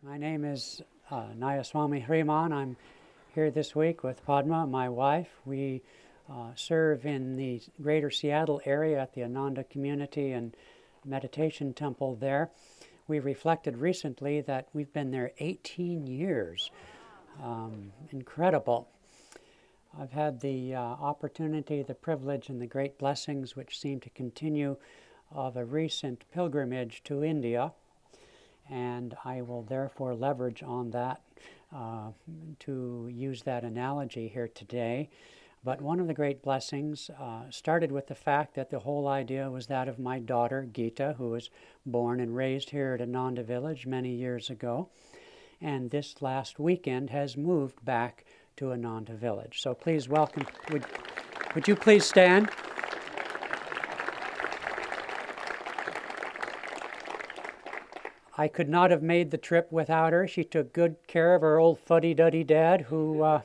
My name is Nayaswami Hriman. I'm here this week with Padma, my wife. We serve in the greater Seattle area at the Ananda Community and Meditation Temple there. We reflected recently that we've been there 18 years. Incredible. I've had the opportunity, the privilege, and the great blessings which seem to continue of a recent pilgrimage to India, and I will therefore leverage on that to use that analogy here today. But one of the great blessings started with the fact that the whole idea was that of my daughter, Gita, who was born and raised here at Ananda Village many years ago, and this last weekend has moved back to Ananda Village. So please welcome, would you please stand? I could not have made the trip without her. She took good care of our old fuddy-duddy dad who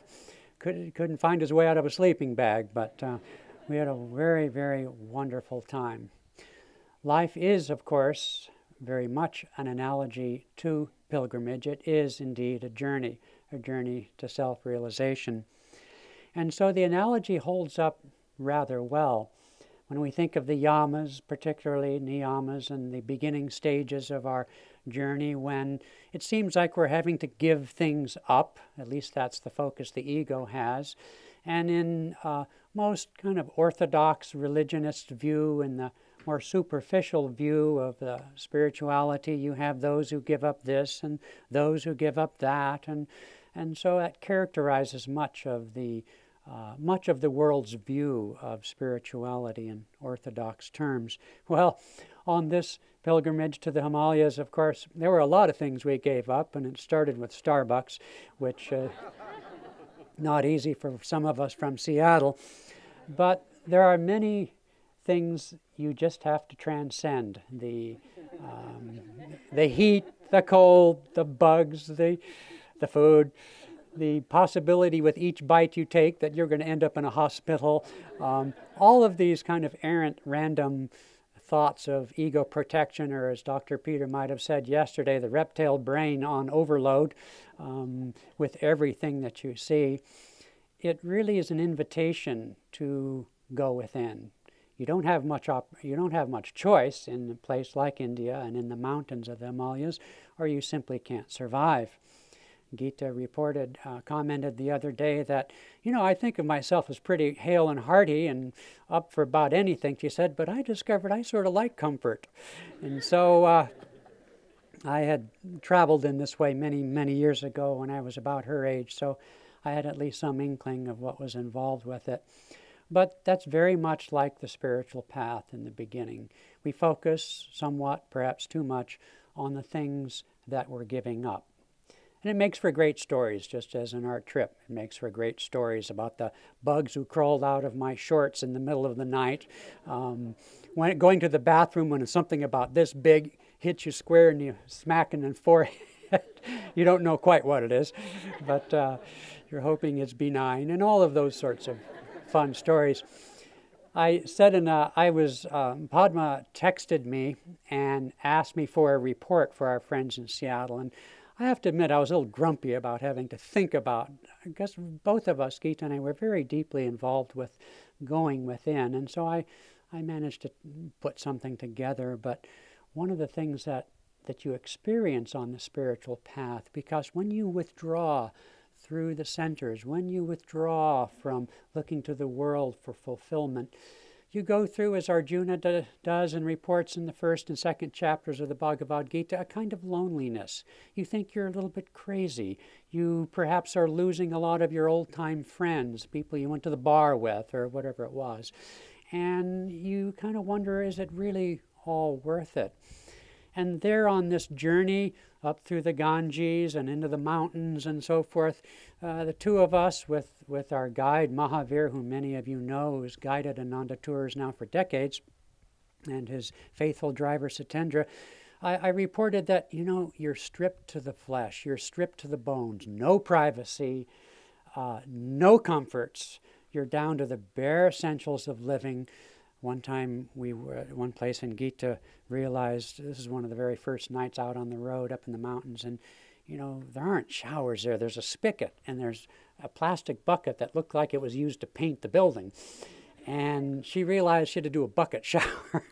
couldn't find his way out of a sleeping bag, but we had a very, very wonderful time. Life is, of course, very much an analogy to pilgrimage. It is indeed a journey to self-realization. And so the analogy holds up rather well. When we think of the yamas, particularly niyamas, and the beginning stages of our journey, when it seems like we're having to give things up, at least that's the focus the ego has, and in most kind of orthodox religionist view, in the more superficial view of the spirituality, you have those who give up this and those who give up that, and so that characterizes much of the world's view of spirituality in orthodox terms. Well, on this pilgrimage to the Himalayas, of course, there were a lot of things we gave up, and it started with Starbucks, which not easy for some of us from Seattle. But there are many things you just have to transcend. The heat, the cold, the bugs, the food, the possibility with each bite you take that you're going to end up in a hospital. All of these kind of errant, random thoughts of ego protection, or as Dr. Peter might have said yesterday, the reptile brain on overload with everything that you see. It really is an invitation to go within. You don't have much choice in a place like India and in the mountains of the Himalayas, or you simply can't survive. Gita commented the other day that, I think of myself as pretty hale and hearty and up for about anything, she said, but I discovered I sort of like comfort. And so I had traveled in this way many, many years ago when I was about her age, so I had at least some inkling of what was involved with it. But that's very much like the spiritual path in the beginning. We focus somewhat, perhaps too much, on the things that we're giving up. And it makes for great stories, just as in our trip. It makes for great stories about the bugs who crawled out of my shorts in the middle of the night. Going to the bathroom when something about this big hits you square and you smack in the forehead. You don't know quite what it is, but you're hoping it's benign, and all of those sorts of fun stories. Padma texted me and asked me for a report for our friends in Seattle, and I have to admit I was a little grumpy about having to think about, I guess both of us, Gita and I, were very deeply involved with going within, and so I managed to put something together. But one of the things that you experience on the spiritual path, because when you withdraw through the centers, when you withdraw from looking to the world for fulfillment, you go through, as Arjuna does and reports in the first and second chapters of the Bhagavad Gita, a kind of loneliness. You think you're a little bit crazy. You perhaps are losing a lot of your old-time friends, people you went to the bar with or whatever it was. And you kind of wonder, is it really all worth it? And there on this journey up through the Ganges and into the mountains and so forth, the two of us with our guide Mahavir, who many of you know, who's guided Ananda tours now for decades, and his faithful driver Satendra, I reported that, you're stripped to the flesh, you're stripped to the bones, no privacy, no comforts, you're down to the bare essentials of living. One time we were at one place, and Gita realized, this is one of the very first nights out on the road up in the mountains, and there aren't showers there. There's a spigot, and there's a plastic bucket that looked like it was used to paint the building. And she realized she had to do a bucket shower.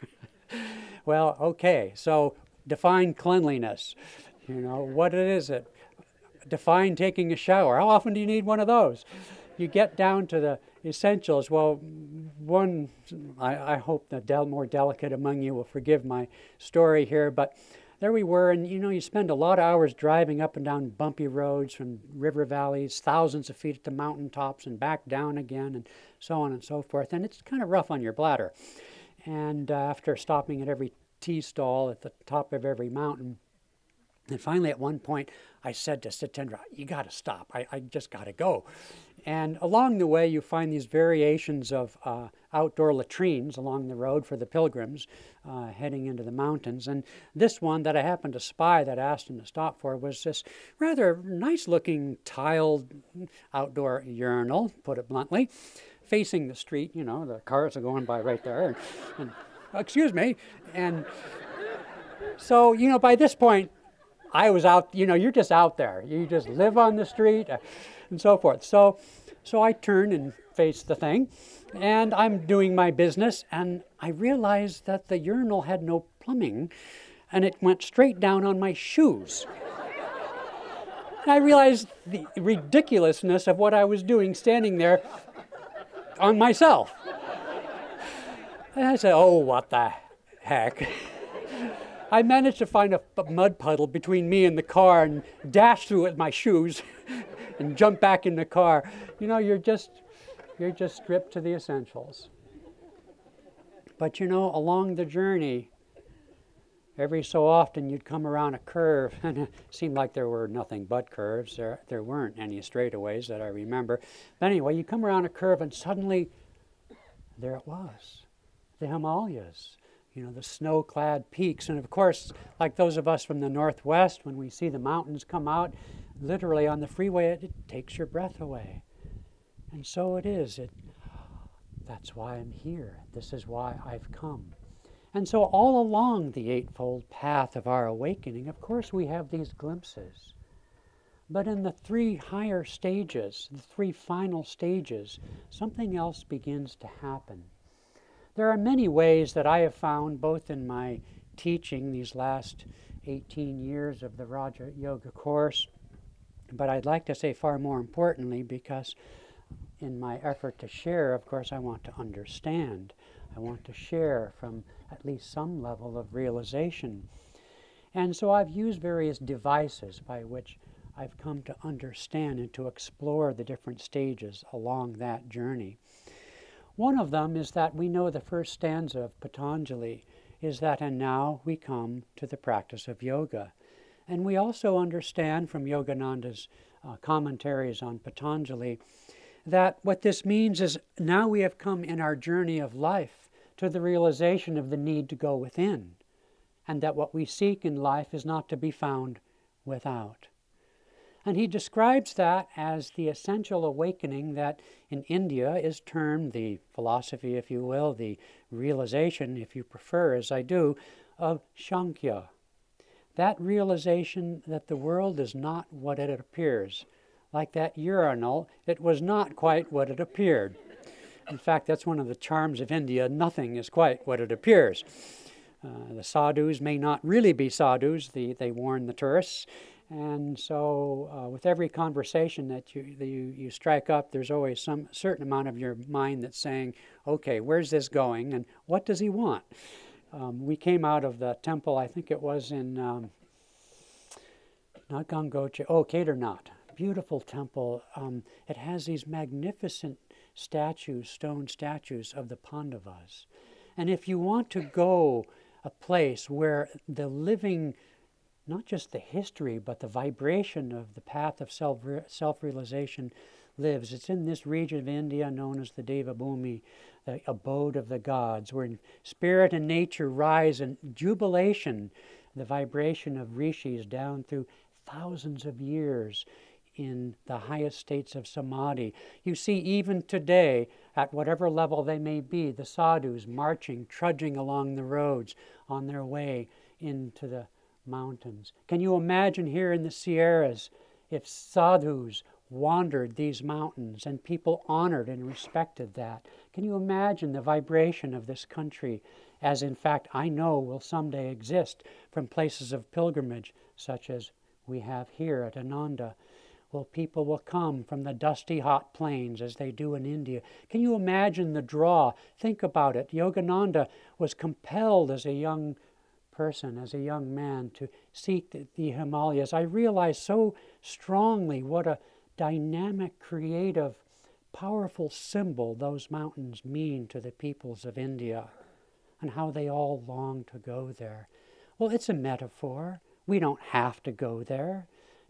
Well, okay, so define cleanliness. What is it? Define taking a shower. How often do you need one of those? You get down to the essentials. Well, one, I hope the more delicate among you will forgive my story here, but there we were, and you spend a lot of hours driving up and down bumpy roads from river valleys, thousands of feet to mountaintops and back down again, and so on and so forth, and it's kind of rough on your bladder. And after stopping at every tea stall at the top of every mountain, and finally at one point I said to Sitendra, you got to stop, I just got to go. And along the way you find these variations of outdoor latrines along the road for the pilgrims heading into the mountains. And this one that I happened to spy that I asked him to stop for was this rather nice looking tiled outdoor urinal, put it bluntly, facing the street. The cars are going by right there. And excuse me. And so, by this point, I was out, you're just out there. You just live on the street and so forth. So I turned and faced the thing, and I'm doing my business, and I realized that the urinal had no plumbing, and it went straight down on my shoes. And I realized the ridiculousness of what I was doing standing there on myself. And I said, oh, what the heck. I managed to find a mud puddle between me and the car and dash through it with my shoes and jump back in the car. You're just stripped to the essentials. But along the journey, every so often you'd come around a curve, and it seemed like there were nothing but curves. There weren't any straightaways that I remember. But anyway, you come around a curve, and suddenly there it was, the Himalayas. The snow-clad peaks. And of course, like those of us from the Northwest, when we see the mountains come out, literally on the freeway, it takes your breath away. And so it is. That's why I'm here. This is why I've come. And so all along the Eightfold Path of our awakening, of course, we have these glimpses. But in the three higher stages, the three final stages, something else begins to happen. There are many ways that I have found, both in my teaching these last 18 years of the Raja Yoga course, but I'd like to say far more importantly, because in my effort to share, of course, I want to understand. I want to share from at least some level of realization. And so I've used various devices by which I've come to understand and to explore the different stages along that journey. One of them is that we know the first stanza of Patanjali is that, and now we come to the practice of yoga. And we also understand from Yogananda's commentaries on Patanjali that what this means is now we have come in our journey of life to the realization of the need to go within, and that what we seek in life is not to be found without. And he describes that as the essential awakening that in India is termed the philosophy, if you will, the realization, if you prefer, as I do, of Sankhya. That realization that the world is not what it appears. Like that urinal, it was not quite what it appeared. In fact, that's one of the charms of India. Nothing is quite what it appears. The sadhus may not really be sadhus, they warn the tourists. And so with every conversation that you strike up, there's always some certain amount of your mind that's saying, okay, where's this going and what does he want? We came out of the temple, I think it was in, not Gangocha, Kedarnath. Beautiful temple. It has these magnificent statues, stone statues of the Pandavas. And if you want to go a place where the living, not just the history, but the vibration of the path of self-realization lives. It's in this region of India known as the Deva Bhumi, the abode of the gods, where spirit and nature rise in jubilation, the vibration of rishis down through thousands of years in the highest states of samadhi. You see even today, at whatever level they may be, the sadhus marching, trudging along the roads on their way into the mountains. Can you imagine here in the Sierras if sadhus wandered these mountains and people honored and respected that? Can you imagine the vibration of this country, as in fact I know will someday exist from places of pilgrimage such as we have here at Ananda? Well, people will come from the dusty hot plains as they do in India. Can you imagine the draw? Think about it. Yogananda was compelled as a young person, as a young man, to seek the Himalayas. I realized so strongly what a dynamic, creative, powerful symbol those mountains mean to the peoples of India and how they all long to go there. Well, it's a metaphor. We don't have to go there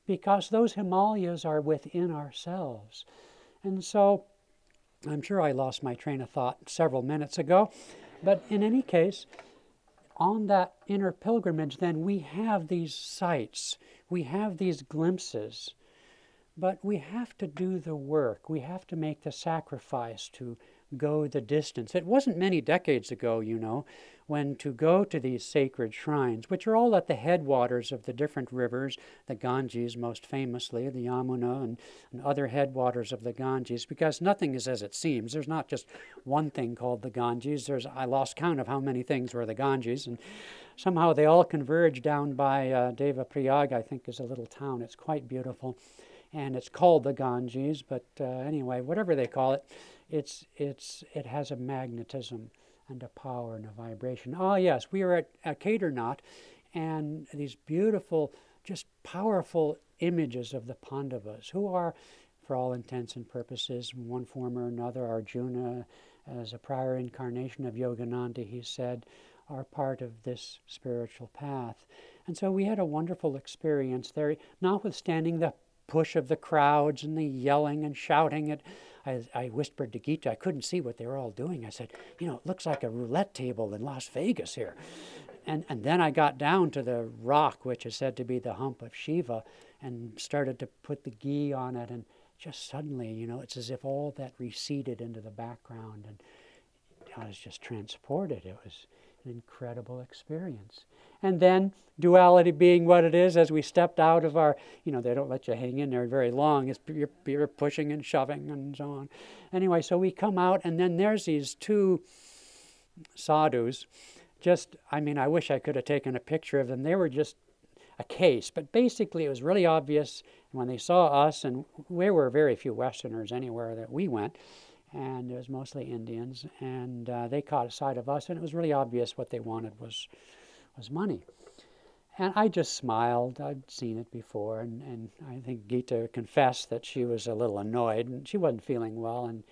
because those Himalayas are within ourselves. And so, I'm sure I lost my train of thought several minutes ago, but in any case, on that inner pilgrimage, then we have these sights, we have these glimpses, but we have to do the work. We have to make the sacrifice to go the distance. It wasn't many decades ago, you know, when to go to these sacred shrines, which are all at the headwaters of the different rivers, the Ganges most famously, the Yamuna and other headwaters of the Ganges, because nothing is as it seems. There's not just one thing called the Ganges. I lost count of how many things were the Ganges, and somehow they all converge down by Devaprayag, I think is a little town. It's quite beautiful. And it's called the Ganges, but anyway, whatever they call it, it has a magnetism and a power and a vibration. Ah, yes, we were at Kedarnath, and these beautiful, just powerful images of the Pandavas, who are, for all intents and purposes, in one form or another, Arjuna, as a prior incarnation of Yogananda, he said, are part of this spiritual path. And so we had a wonderful experience there, notwithstanding the push of the crowds and the yelling and shouting. I whispered to Gita, I couldn't see what they were all doing. I said, you know, it looks like a roulette table in Las Vegas here. And then I got down to the rock, which is said to be the hump of Shiva, and started to put the ghee on it. And just suddenly, you know, it's as if all that receded into the background. And I was just transported. It was an incredible experience. And then, duality being what it is, as we stepped out of our, you know, they don't let you hang in there very long. You're pushing and shoving and so on. Anyway, so we come out, and then there's these two sadhus. Just, I mean, I wish I could have taken a picture of them. They were just a case. But basically, it was really obvious when they saw us, and we were very few Westerners anywhere that we went, and it was mostly Indians, and they caught sight of us, and it was really obvious what they wanted was money. And I just smiled. I'd seen it before, and I think Gita confessed that she was a little annoyed, and she wasn't feeling well, and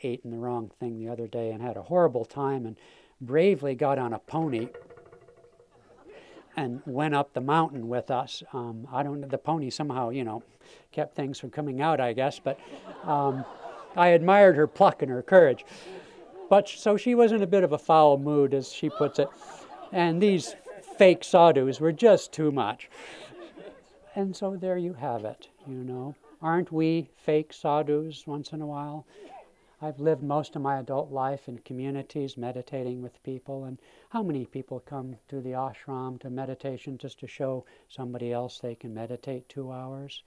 ate in the wrong thing the other day and had a horrible time, and bravely got on a pony and went up the mountain with us. The pony somehow, you know, kept things from coming out, I guess, but I admired her pluck and her courage. But so she was in a bit of a foul mood, as she puts it. And these fake sadhus were just too much. And so there you have it, you know. Aren't we fake sadhus once in a while? I've lived most of my adult life in communities, meditating with people. And how many people come to the ashram to meditation just to show somebody else they can meditate 2 hours?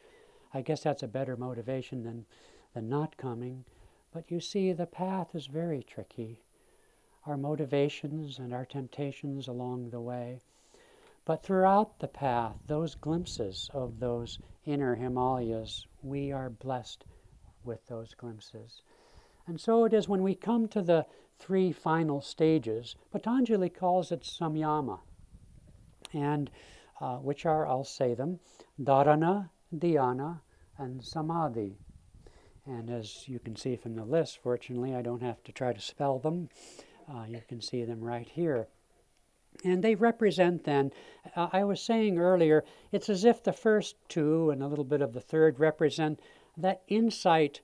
I guess that's a better motivation than not coming. But you see, the path is very tricky. Our motivations and our temptations along the way. But throughout the path, those glimpses of those inner Himalayas, we are blessed with those glimpses. And so it is when we come to the 3 final stages. Patanjali calls it samyama, and which are, I'll say them, dharana, dhyana, and samadhi. And as you can see from the list, fortunately, I don't have to try to spell them. You can see them right here. And they represent then, I was saying earlier, it's as if the first 2 and a little bit of the third represent that insight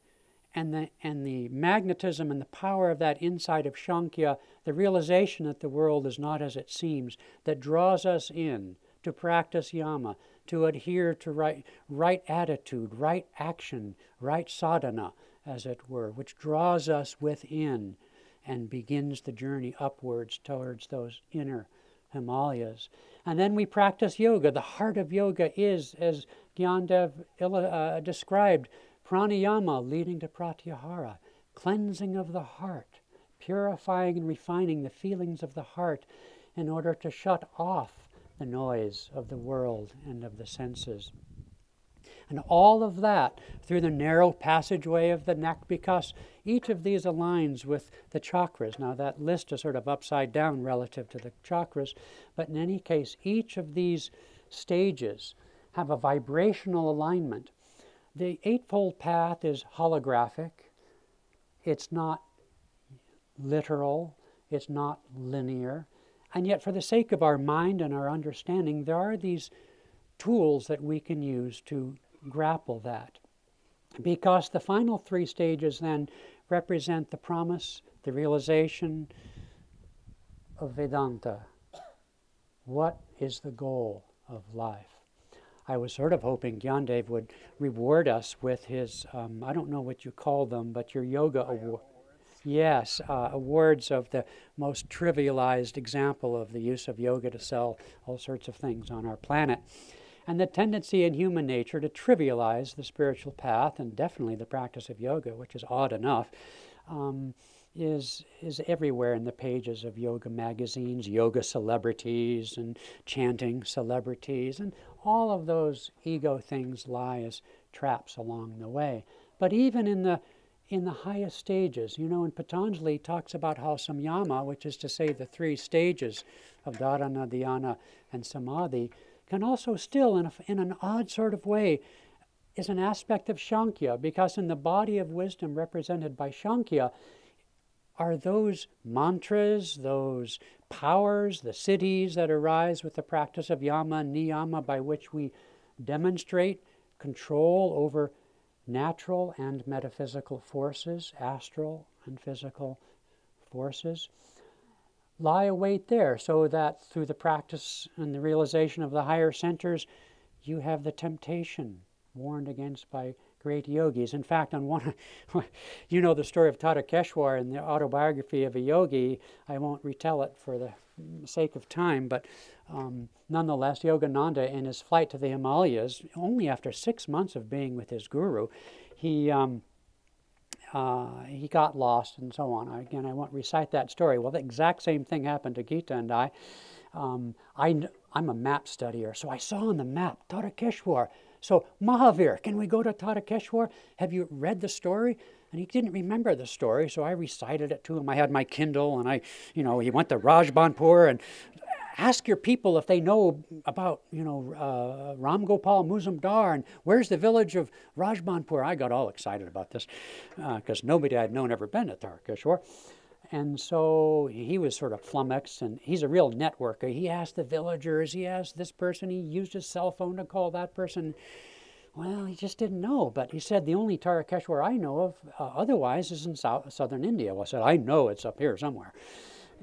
and the magnetism and the power of that insight of Shankya, the realization that the world is not as it seems, that draws us in to practice yama, to adhere to right attitude, right action, right sadhana, as it were, which draws us within and begins the journey upwards towards those inner Himalayas. And then we practice yoga. The heart of yoga is, as Gyandev described, pranayama leading to pratyahara, cleansing of the heart, purifying and refining the feelings of the heart in order to shut off the noise of the world and of the senses. And all of that through the narrow passageway of the neck, because each of these aligns with the chakras. Now that list is sort of upside down relative to the chakras, but in any case, each of these stages have a vibrational alignment. The Eightfold Path is holographic. It's not literal. It's not linear. And yet, for the sake of our mind and our understanding, there are these tools that we can use to grapple that. Because the final three stages then represent the promise, the realization of Vedanta. What is the goal of life? I was sort of hoping Gyandev would reward us with his, I don't know what you call them, but your yoga award. Yes, awards of the most trivialized example of the use of yoga to sell all sorts of things on our planet. And the tendency in human nature to trivialize the spiritual path, and definitely the practice of yoga, which is odd enough, is everywhere in the pages of yoga magazines, yoga celebrities, and chanting celebrities, and all of those ego things lie as traps along the way. But even in the highest stages, you know, and Patanjali talks about how samyama, which is to say the three stages of dharana, dhyana, and samadhi, can also still, in an odd sort of way, is an aspect of Sankhya, because in the body of wisdom represented by Sankhya are those mantras, those powers, the siddhis that arise with the practice of yama and niyama, by which we demonstrate control over natural and metaphysical forces, astral and physical forces, lie await there, so that through the practice and the realization of the higher centers, you have the temptation warned against by great yogis. In fact, on one, you know the story of Tadakeshwar in the autobiography of a yogi. I won't retell it for the sake of time, but nonetheless, Yogananda, in his flight to the Himalayas, only after 6 months of being with his guru, he got lost and so on. Again, I won't recite that story. Well, the exact same thing happened to Gita and I. I'm a map studier, so I saw on the map Tadakeshwar. So, Mahavir, can we go to Tadakeshwar? Have you read the story? And he didn't remember the story, so I recited it to him. I had my Kindle, and he went to Rajbanpur, and ask your people if they know about, Ram Gopal Muzumdar, and where's the village of Rajbanpur. I got all excited about this, because nobody I'd known ever been to Tadakeshwar. And so he was sort of flummoxed, and he's a real networker. He asked the villagers, he asked this person, he used his cell phone to call that person. Well, he just didn't know. But he said, the only Tadakeshwar I know of otherwise is in southern India. Well, I said, I know it's up here somewhere.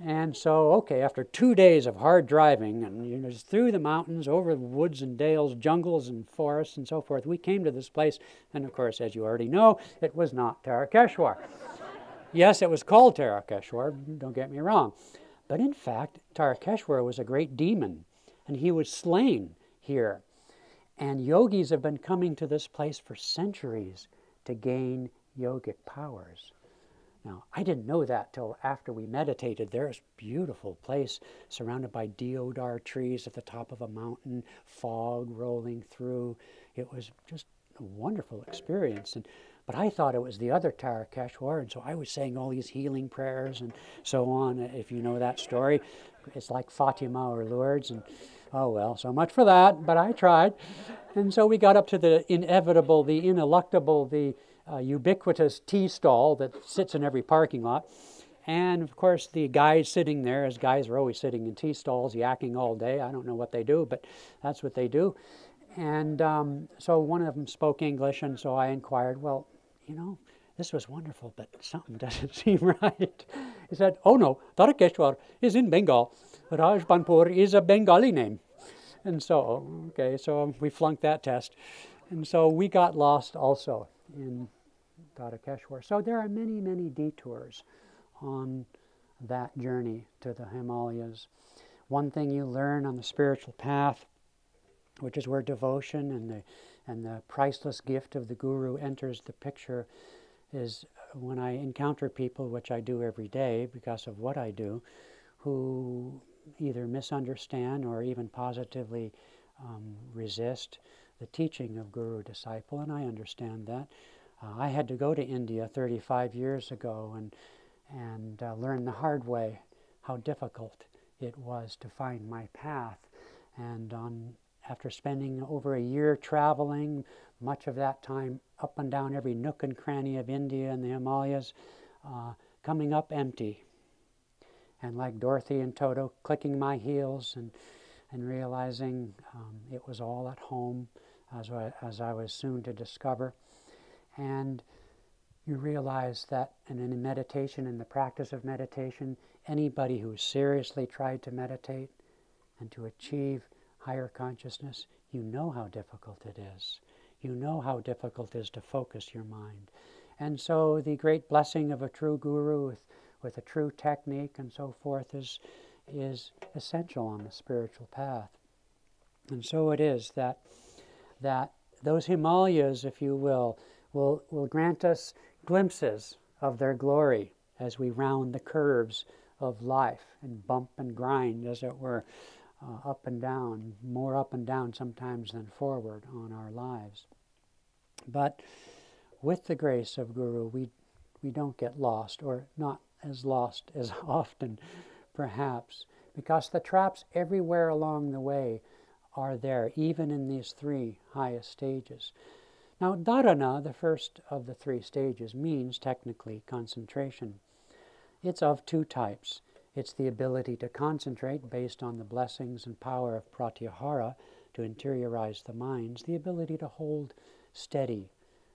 And so, okay, after 2 days of hard driving, and just through the mountains, over the woods and dales, jungles and forests and so forth, we came to this place. And of course, as you already know, it was not Tadakeshwar. Yes, it was called Tadakeshwar, don't get me wrong. But in fact, Tadakeshwar was a great demon, and he was slain here. And yogis have been coming to this place for centuries to gain yogic powers. Now, I didn't know that till after we meditated. There's a beautiful place surrounded by deodar trees at the top of a mountain, fog rolling through. It was just a wonderful experience. But I thought it was the other Tadakeshwar, and so I was saying all these healing prayers and so on, if you know that story. It's like Fatima or Lourdes, and oh well, so much for that, but I tried. And so we got up to the inevitable, the ineluctable, the ubiquitous tea stall that sits in every parking lot. And of course, the guys sitting there, as guys are always sitting in tea stalls, yakking all day. I don't know what they do, but that's what they do. And so one of them spoke English, and so I inquired, well, this was wonderful, but something doesn't seem right. He said, oh no, Tadakeshwar is in Bengal. Rajbanpur is a Bengali name. And so, okay, so we flunked that test. And so we got lost also in Tadakeshwar. So there are many, many detours on that journey to the Himalayas. one thing you learn on the spiritual path, which is where devotion and the priceless gift of the Guru enters the picture, is when I encounter people, which I do every day because of what I do, who either misunderstand or even positively resist the teaching of Guru disciple, and I understand that. I had to go to India 35 years ago and learn the hard way how difficult it was to find my path. And after spending over a year traveling, much of that time up and down every nook and cranny of India and the Himalayas, coming up empty. And like Dorothy and Toto, clicking my heels and realizing it was all at home, as I was soon to discover. And you realize that in meditation, in the practice of meditation, anybody who seriously tried to meditate and to achieve higher consciousness, you know how difficult it is. You know how difficult it is to focus your mind. And so the great blessing of a true guru with a true technique and so forth is essential on the spiritual path. And so it is that those Himalayas, if you will grant us glimpses of their glory as we round the curves of life and bump and grind, as it were, up and down, more up and down sometimes than forward on our lives. But with the grace of Guru, we don't get lost, or not as lost as often, perhaps, because the traps everywhere along the way are there, even in these three highest stages. Now, dharana, the first of the three stages, means technically concentration. It's of two types. It's the ability to concentrate based on the blessings and power of pratyahara, to interiorize the minds, the ability to hold steady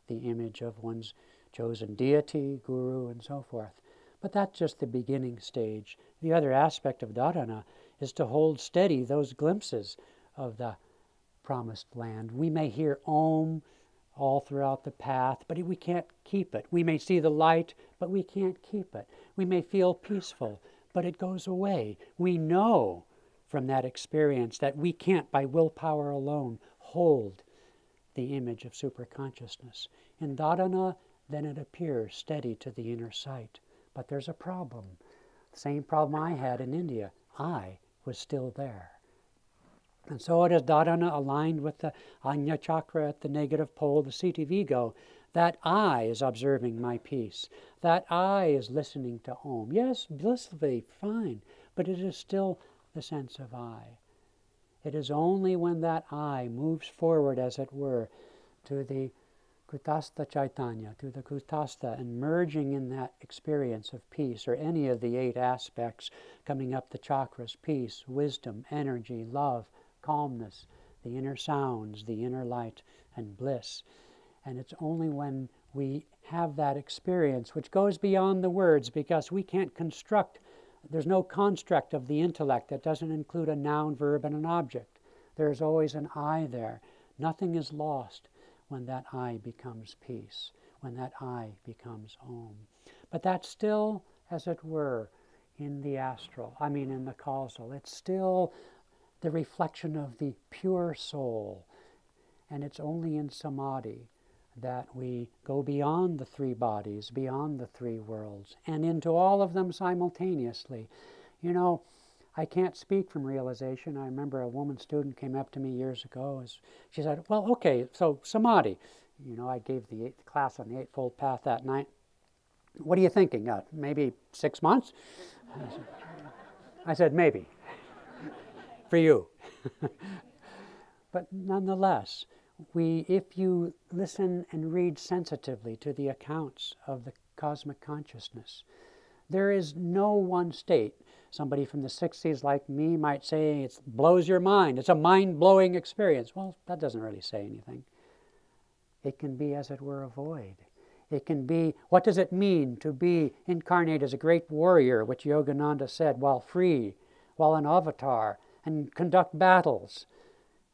the image of one's chosen deity, guru, and so forth. But that's just the beginning stage. The other aspect of dharana is to hold steady those glimpses of the promised land. We may hear Om all throughout the path, but we can't keep it. We may see the light, but we can't keep it. We may feel peaceful, but it goes away. We know from that experience that we can't, by willpower alone, hold the image of superconsciousness. In dharana, then it appears steady to the inner sight. But there's a problem. The same problem I had in India. I was still there. And so it is dharana aligned with the Ajna chakra at the negative pole, the seat of ego. That I is observing my peace. That I is listening to Om. Yes, blissfully, fine, but it is still the sense of I. It is only when that I moves forward, as it were, to the Kutastha Chaitanya, to the Kutastha, and merging in that experience of peace, or any of the 8 aspects coming up the chakras: peace, wisdom, energy, love, calmness, the inner sounds, the inner light, and bliss. And it's only when we have that experience, which goes beyond the words, because we can't construct, there's no construct of the intellect that doesn't include a noun, verb, and an object. There's always an I there. Nothing is lost when that I becomes peace, when that I becomes Om. But that's still, as it were, in the astral, in the causal. It's still the reflection of the pure soul. And it's only in samadhi that we go beyond the 3 bodies, beyond the 3 worlds, and into all of them simultaneously. You know, I can't speak from realization. I remember a woman student came up to me years ago. She said, well, okay, so samadhi. You know, I gave the class on the Eightfold Path that night. What are you thinking? Maybe 6 months? I said, maybe. For you. But nonetheless, if you listen and read sensitively to the accounts of the cosmic consciousness, there is no one state. Somebody from the 60s like me might say it blows your mind. It's a mind-blowing experience. Well, that doesn't really say anything. It can be, as it were, a void. It can be, what does it mean to be incarnate as a great warrior, which Yogananda said, while free, while an avatar, and conduct battles?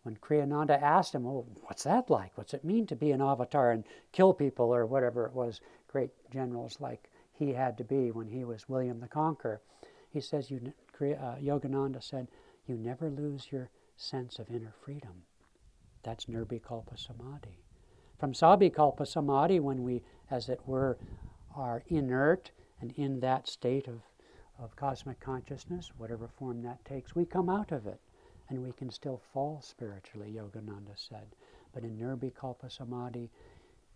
When Kriyananda asked him, oh, what's that like? What's it mean to be an avatar and kill people, or whatever it was, great generals like he had to be when he was William the Conqueror? He says, Yogananda said, you never lose your sense of inner freedom. That's Nirvikalpa Samadhi. From Sabhikalpa Samadhi, when we, as it were, are inert and in that state of cosmic consciousness, whatever form that takes, we come out of it. And we can still fall spiritually, Yogananda said. But in Nirvikalpa Samadhi,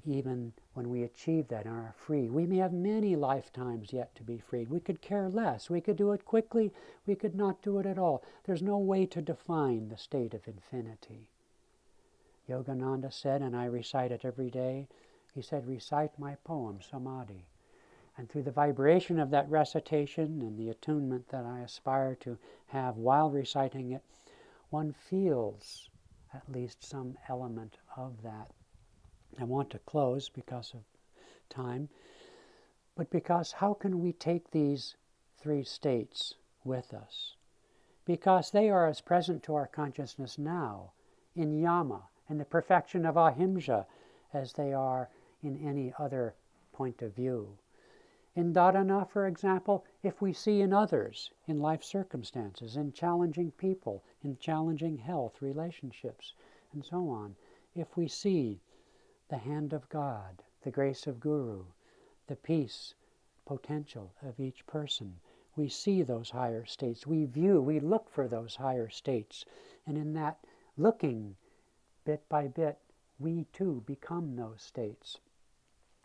even when we achieve that and are free, we may have many lifetimes yet to be freed. We could care less. We could do it quickly. We could not do it at all. There's no way to define the state of infinity. Yogananda said, and I recite it every day, he said, recite my poem, Samadhi. And through the vibration of that recitation and the attunement that I aspire to have while reciting it, one feels at least some element of that. I want to close because of time, but because how can we take these three states with us? Because they are as present to our consciousness now in yama, in the perfection of ahimsa, as they are in any other point of view. In dharana, for example, if we see in others, in life circumstances, in challenging people, in challenging health, relationships, and so on, if we see the hand of God, the grace of Guru, the peace potential of each person, we see those higher states. We look for those higher states. And in that looking, bit by bit, we too become those states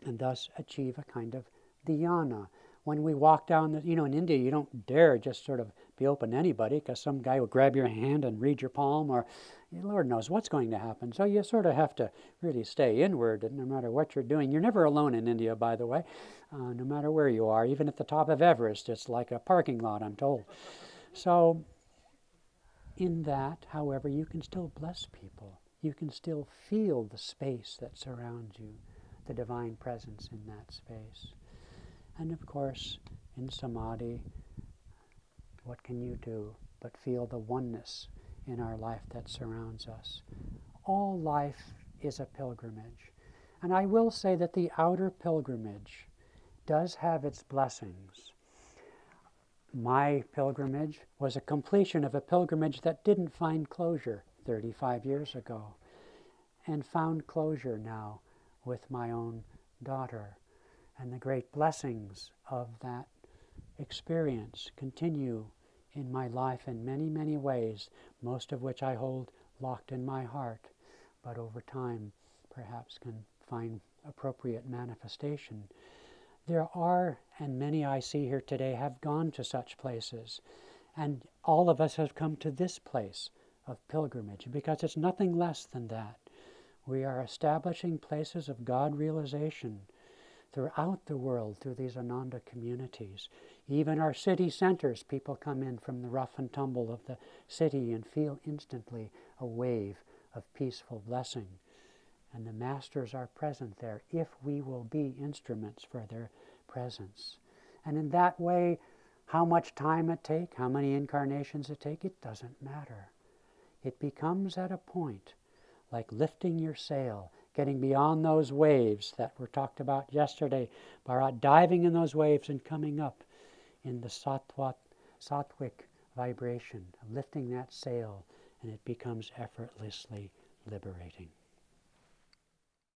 and thus achieve a kind of dhyana. When we walk down in India, you don't dare just sort of be open to anybody because some guy will grab your hand and read your palm, or Lord knows what's going to happen. So you sort of have to really stay inward, and no matter what you're doing. You're never alone in India, by the way, no matter where you are. Even at the top of Everest, it's like a parking lot, I'm told. So in that, however, you can still bless people. You can still feel the space that surrounds you, the divine presence in that space. And of course, in Samadhi, what can you do but feel the oneness in our life that surrounds us? All life is a pilgrimage. And I will say that the outer pilgrimage does have its blessings. My pilgrimage was a completion of a pilgrimage that didn't find closure 35 years ago, and found closure now with my own daughter. And the great blessings of that experience continue in my life in many, many ways, most of which I hold locked in my heart, but over time perhaps can find appropriate manifestation. There are, and many I see here today have gone to such places, and all of us have come to this place of pilgrimage, because it's nothing less than that. We are establishing places of God realization throughout the world through these Ananda communities. Even our city centers, people come in from the rough and tumble of the city and feel instantly a wave of peaceful blessing. And the masters are present there if we will be instruments for their presence. And in that way, how much time it takes, how many incarnations it takes, it doesn't matter. It becomes at a point like lifting your sail, getting beyond those waves that were talked about yesterday, by diving in those waves and coming up in the sattvic vibration, lifting that sail, and it becomes effortlessly liberating.